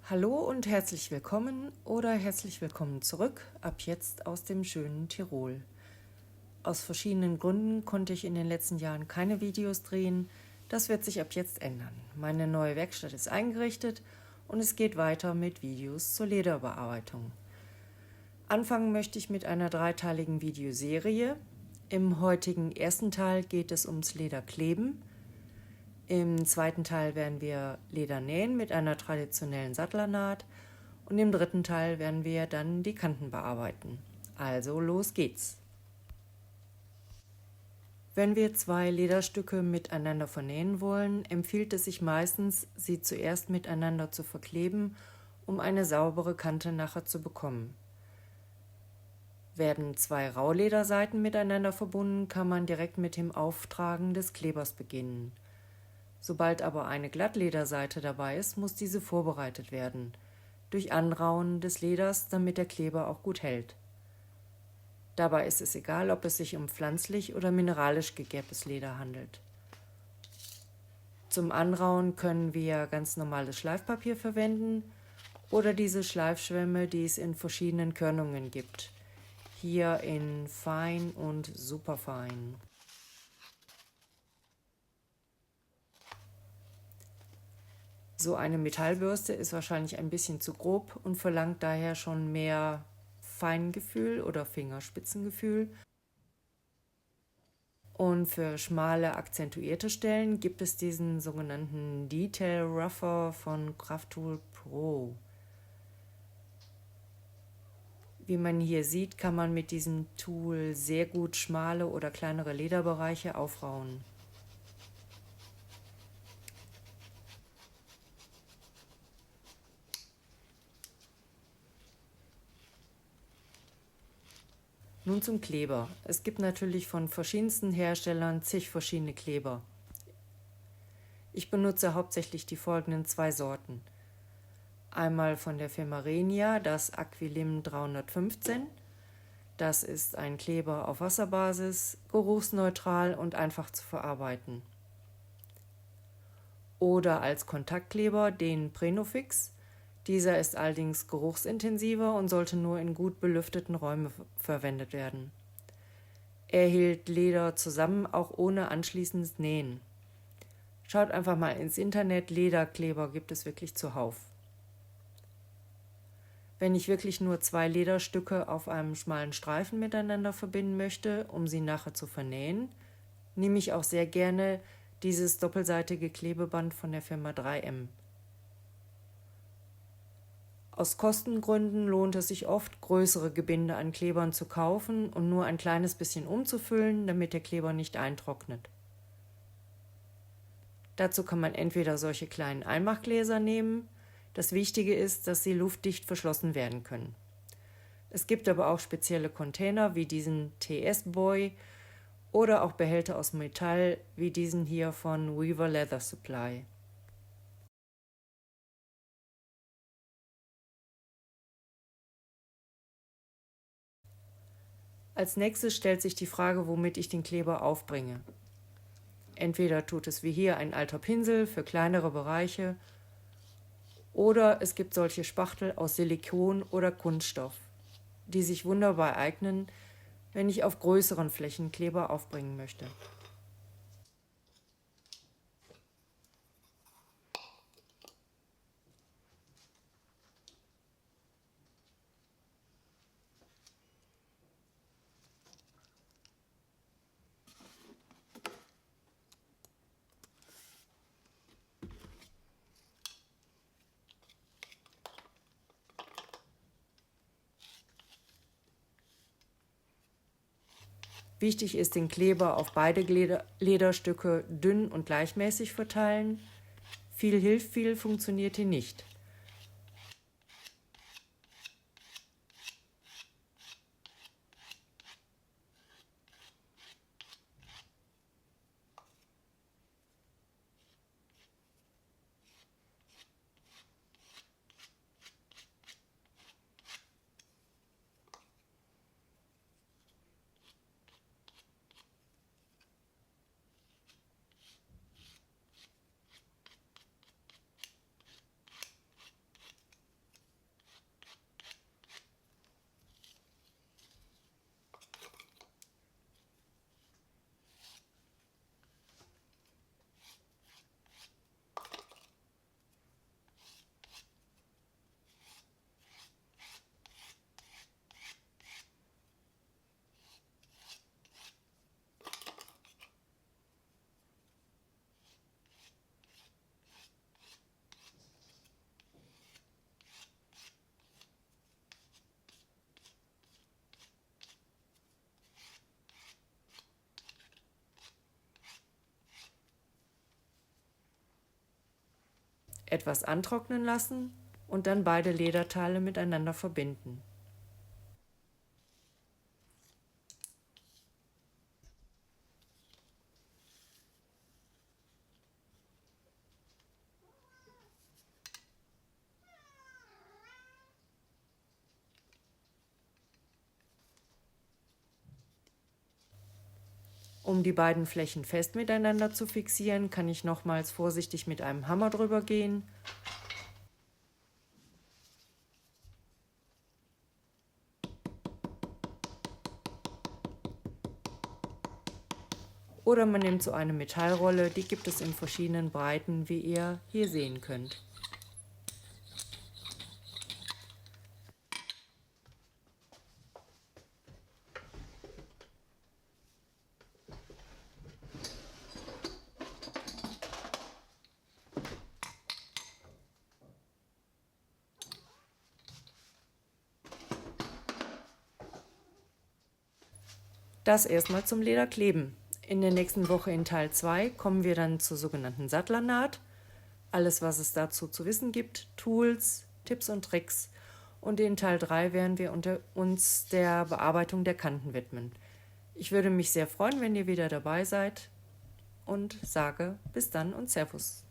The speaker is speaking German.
Hallo und herzlich willkommen oder herzlich willkommen zurück, ab jetzt aus dem schönen Tirol. Aus verschiedenen Gründen konnte ich in den letzten Jahren keine Videos drehen. Das wird sich ab jetzt ändern. Meine neue Werkstatt ist eingerichtet und es geht weiter mit Videos zur Lederbearbeitung. Anfangen möchte ich mit einer dreiteiligen Videoserie. Im heutigen ersten Teil geht es ums Lederkleben. Im zweiten Teil werden wir Leder nähen mit einer traditionellen Sattlernaht und im dritten Teil werden wir dann die Kanten bearbeiten. Also los geht's! Wenn wir zwei Lederstücke miteinander vernähen wollen, empfiehlt es sich meistens, sie zuerst miteinander zu verkleben, um eine saubere Kante nachher zu bekommen. Werden zwei Raulederseiten miteinander verbunden, kann man direkt mit dem Auftragen des Klebers beginnen. Sobald aber eine Glattlederseite dabei ist, muss diese vorbereitet werden, durch Anrauen des Leders, damit der Kleber auch gut hält. Dabei ist es egal, ob es sich um pflanzlich oder mineralisch gegerbtes Leder handelt. Zum Anrauen können wir ganz normales Schleifpapier verwenden oder diese Schleifschwämme, die es in verschiedenen Körnungen gibt. Hier in fein und superfein. So eine Metallbürste ist wahrscheinlich ein bisschen zu grob und verlangt daher schon mehr Feingefühl oder Fingerspitzengefühl. Und für schmale, akzentuierte Stellen gibt es diesen sogenannten Detail Rougher von Craftool Pro. Wie man hier sieht, kann man mit diesem Tool sehr gut schmale oder kleinere Lederbereiche aufrauen. Nun zum Kleber. Es gibt natürlich von verschiedensten Herstellern zig verschiedene Kleber. Ich benutze hauptsächlich die folgenden zwei Sorten. Einmal von der Firma Renia das Aquilim 315. Das ist ein Kleber auf Wasserbasis, geruchsneutral und einfach zu verarbeiten. Oder als Kontaktkleber den Prenofix. Dieser ist allerdings geruchsintensiver und sollte nur in gut belüfteten Räumen verwendet werden. Er hält Leder zusammen, auch ohne anschließendes Nähen. Schaut einfach mal ins Internet, Lederkleber gibt es wirklich zuhauf. Wenn ich wirklich nur zwei Lederstücke auf einem schmalen Streifen miteinander verbinden möchte, um sie nachher zu vernähen, nehme ich auch sehr gerne dieses doppelseitige Klebeband von der Firma 3M. Aus Kostengründen lohnt es sich oft, größere Gebinde an Klebern zu kaufen und nur ein kleines bisschen umzufüllen, damit der Kleber nicht eintrocknet. Dazu kann man entweder solche kleinen Einmachgläser nehmen. Das Wichtige ist, dass sie luftdicht verschlossen werden können. Es gibt aber auch spezielle Container wie diesen TS-Boy oder auch Behälter aus Metall wie diesen hier von Weaver Leather Supply. Als nächstes stellt sich die Frage, womit ich den Kleber aufbringe. Entweder tut es wie hier ein alter Pinsel für kleinere Bereiche oder es gibt solche Spachtel aus Silikon oder Kunststoff, die sich wunderbar eignen, wenn ich auf größeren Flächen Kleber aufbringen möchte. Wichtig ist, den Kleber auf beide Lederstücke dünn und gleichmäßig verteilen. Viel hilft viel, funktioniert hier nicht. etwas antrocknen lassen und dann beide Lederteile miteinander verbinden. Um die beiden Flächen fest miteinander zu fixieren, kann ich nochmals vorsichtig mit einem Hammer drüber gehen. Oder man nimmt so eine Metallrolle, die gibt es in verschiedenen Breiten, wie ihr hier sehen könnt. Das erstmal zum Lederkleben. In der nächsten Woche in Teil 2 kommen wir dann zur sogenannten Sattlernaht. Alles, was es dazu zu wissen gibt, Tools, Tipps und Tricks. Und in Teil 3 werden wir uns der Bearbeitung der Kanten widmen. Ich würde mich sehr freuen, wenn ihr wieder dabei seid und sage bis dann und Servus.